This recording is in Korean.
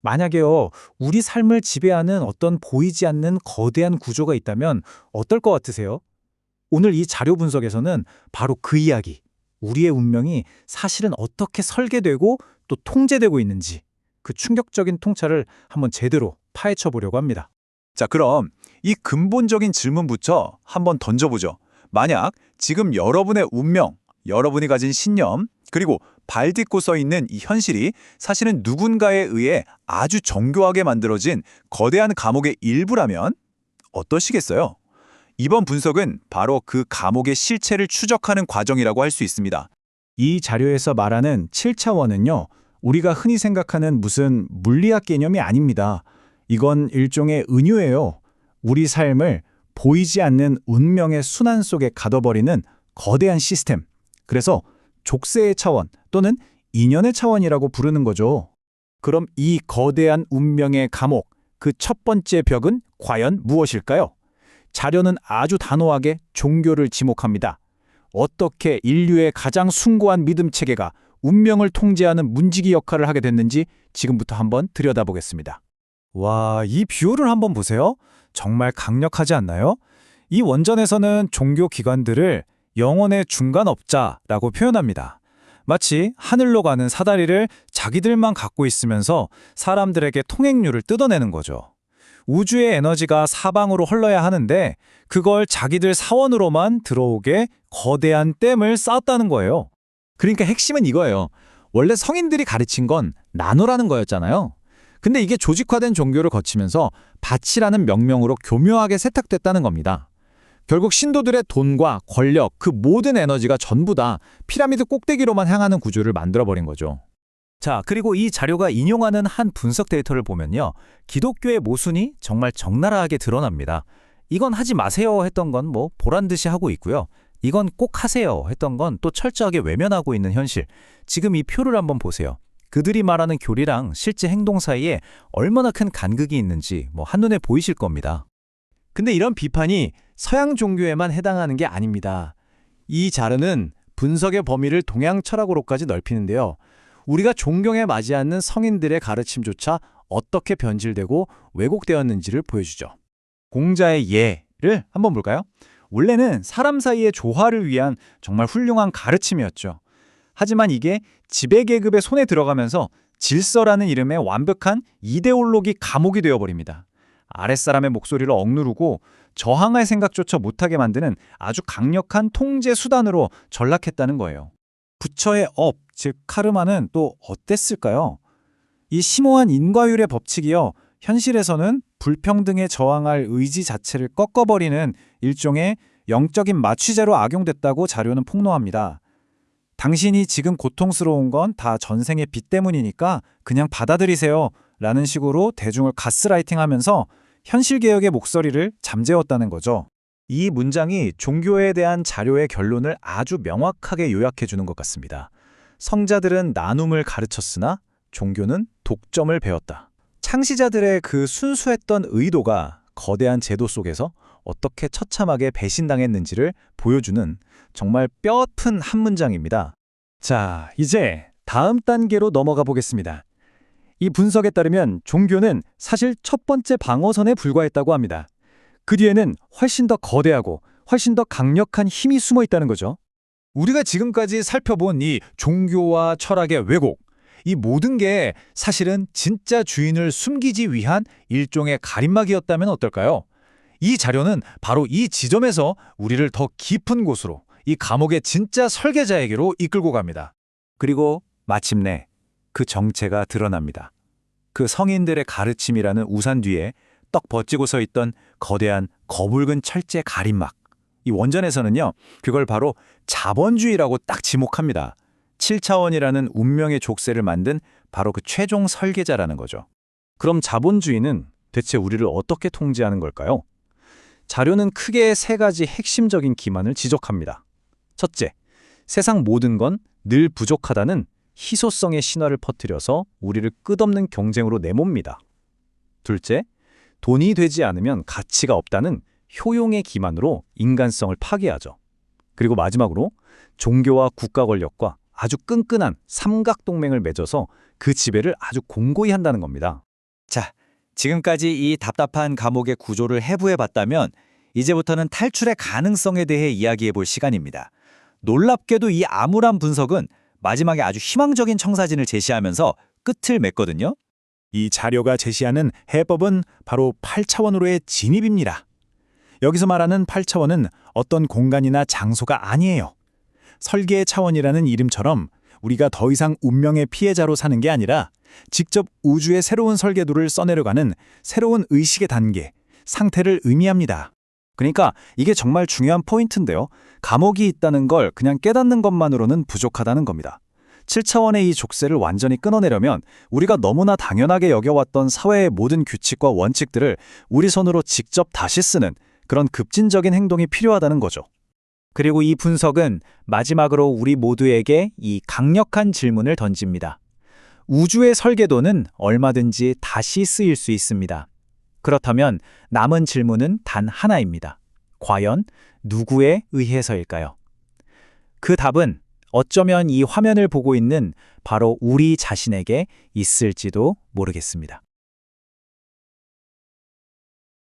만약에요, 우리 삶을 지배하는 어떤 보이지 않는 거대한 구조가 있다면 어떨 것 같으세요? 오늘 이 자료 분석에서는 바로 그 이야기, 우리의 운명이 사실은 어떻게 설계되고 또 통제되고 있는지 그 충격적인 통찰을 한번 제대로 파헤쳐 보려고 합니다. 자, 그럼 이 근본적인 질문부터 한번 던져보죠. 만약 지금 여러분의 운명, 여러분이 가진 신념, 그리고 발 딛고 서 있는 이 현실이 사실은 누군가에 의해 아주 정교하게 만들어진 거대한 감옥의 일부라면 어떠시겠어요? 이번 분석은 바로 그 감옥의 실체를 추적하는 과정이라고 할 수 있습니다. 이 자료에서 말하는 7차원은요, 우리가 흔히 생각하는 무슨 물리학 개념이 아닙니다. 이건 일종의 은유예요. 우리 삶을 보이지 않는 운명의 순환 속에 가둬버리는 거대한 시스템. 그래서 족쇄의 차원 또는 인연의 차원이라고 부르는 거죠. 그럼 이 거대한 운명의 감옥, 그 첫 번째 벽은 과연 무엇일까요? 자료는 아주 단호하게 종교를 지목합니다. 어떻게 인류의 가장 숭고한 믿음 체계가 운명을 통제하는 문지기 역할을 하게 됐는지 지금부터 한번 들여다보겠습니다. 와, 이 비율을 한번 보세요. 정말 강력하지 않나요? 이 원전에서는 종교 기관들을 영혼의 중간업자라고 표현합니다. 마치 하늘로 가는 사다리를 자기들만 갖고 있으면서 사람들에게 통행료를 뜯어내는 거죠. 우주의 에너지가 사방으로 흘러야 하는데 그걸 자기들 사원으로만 들어오게 거대한 댐을 쌓았다는 거예요. 그러니까 핵심은 이거예요. 원래 성인들이 가르친 건 나누라는 거였잖아요. 근데 이게 조직화된 종교를 거치면서 밭이라는 명명으로 교묘하게 세탁됐다는 겁니다. 결국 신도들의 돈과 권력, 그 모든 에너지가 전부 다 피라미드 꼭대기로만 향하는 구조를 만들어버린 거죠. 자, 그리고 이 자료가 인용하는 한 분석 데이터를 보면요. 기독교의 모순이 정말 적나라하게 드러납니다. 이건 하지 마세요 했던 건 뭐 보란듯이 하고 있고요. 이건 꼭 하세요 했던 건 또 철저하게 외면하고 있는 현실. 지금 이 표를 한번 보세요. 그들이 말하는 교리랑 실제 행동 사이에 얼마나 큰 간극이 있는지 한눈에 보이실 겁니다. 근데 이런 비판이 서양 종교에만 해당하는 게 아닙니다. 이 자료는 분석의 범위를 동양 철학으로까지 넓히는데요. 우리가 존경에 맞지 않는 성인들의 가르침조차 어떻게 변질되고 왜곡되었는지를 보여주죠. 공자의 예를 한번 볼까요? 원래는 사람 사이의 조화를 위한 정말 훌륭한 가르침이었죠. 하지만 이게 지배계급의 손에 들어가면서 질서라는 이름의 완벽한 이데올로기 감옥이 되어버립니다. 아랫사람의 목소리를 억누르고 저항할 생각조차 못하게 만드는 아주 강력한 통제 수단으로 전락했다는 거예요. 부처의 업, 즉 카르마는 또 어땠을까요? 이 심오한 인과율의 법칙이요. 현실에서는 불평등에 저항할 의지 자체를 꺾어버리는 일종의 영적인 마취제로 악용됐다고 자료는 폭로합니다. 당신이 지금 고통스러운 건 다 전생의 빚 때문이니까 그냥 받아들이세요 라는 식으로 대중을 가스라이팅하면서 현실개혁의 목소리를 잠재웠다는 거죠. 이 문장이 종교에 대한 자료의 결론을 아주 명확하게 요약해주는 것 같습니다. 성자들은 나눔을 가르쳤으나 종교는 독점을 배웠다. 창시자들의 그 순수했던 의도가 거대한 제도 속에서 어떻게 처참하게 배신당했는지를 보여주는 정말 뼈아픈 한 문장입니다. 자, 이제 다음 단계로 넘어가 보겠습니다. 이 분석에 따르면 종교는 사실 첫 번째 방어선에 불과했다고 합니다. 그 뒤에는 훨씬 더 거대하고 훨씬 더 강력한 힘이 숨어 있다는 거죠. 우리가 지금까지 살펴본 이 종교와 철학의 왜곡, 이 모든 게 사실은 진짜 주인을 숨기지 위한 일종의 가림막이었다면 어떨까요? 이 자료는 바로 이 지점에서 우리를 더 깊은 곳으로, 이 감옥의 진짜 설계자에게로 이끌고 갑니다. 그리고 마침내 그 정체가 드러납니다. 그 성인들의 가르침이라는 우산 뒤에 떡 버티고 서 있던 거대한 거붉은 철제 가림막. 이 원전에서는요, 그걸 바로 자본주의라고 딱 지목합니다. 7차원이라는 운명의 족쇄를 만든 바로 그 최종 설계자라는 거죠. 그럼 자본주의는 대체 우리를 어떻게 통제하는 걸까요? 자료는 크게 세 가지 핵심적인 기만을 지적합니다. 첫째, 세상 모든 건 늘 부족하다는 희소성의 신화를 퍼뜨려서 우리를 끝없는 경쟁으로 내몹니다. 둘째, 돈이 되지 않으면 가치가 없다는 효용의 기만으로 인간성을 파괴하죠. 그리고 마지막으로 종교와 국가 권력과 아주 끈끈한 삼각동맹을 맺어서 그 지배를 아주 공고히 한다는 겁니다. 자, 지금까지 이 답답한 감옥의 구조를 해부해 봤다면 이제부터는 탈출의 가능성에 대해 이야기해 볼 시간입니다. 놀랍게도 이 암울한 분석은 마지막에 아주 희망적인 청사진을 제시하면서 끝을 맺거든요. 이 자료가 제시하는 해법은 바로 8차원으로의 진입입니다. 여기서 말하는 8차원은 어떤 공간이나 장소가 아니에요. 설계의 차원이라는 이름처럼 우리가 더 이상 운명의 피해자로 사는 게 아니라 직접 우주의 새로운 설계도를 써내려가는 새로운 의식의 단계, 상태를 의미합니다. 그러니까 이게 정말 중요한 포인트인데요. 감옥이 있다는 걸 그냥 깨닫는 것만으로는 부족하다는 겁니다. 7차원의 이 족쇄를 완전히 끊어내려면 우리가 너무나 당연하게 여겨왔던 사회의 모든 규칙과 원칙들을 우리 손으로 직접 다시 쓰는 그런 급진적인 행동이 필요하다는 거죠. 그리고 이 분석은 마지막으로 우리 모두에게 이 강력한 질문을 던집니다. 우주의 설계도는 얼마든지 다시 쓰일 수 있습니다. 그렇다면 남은 질문은 단 하나입니다. 과연 누구에 의해서일까요? 그 답은 어쩌면 이 화면을 보고 있는 바로 우리 자신에게 있을지도 모르겠습니다.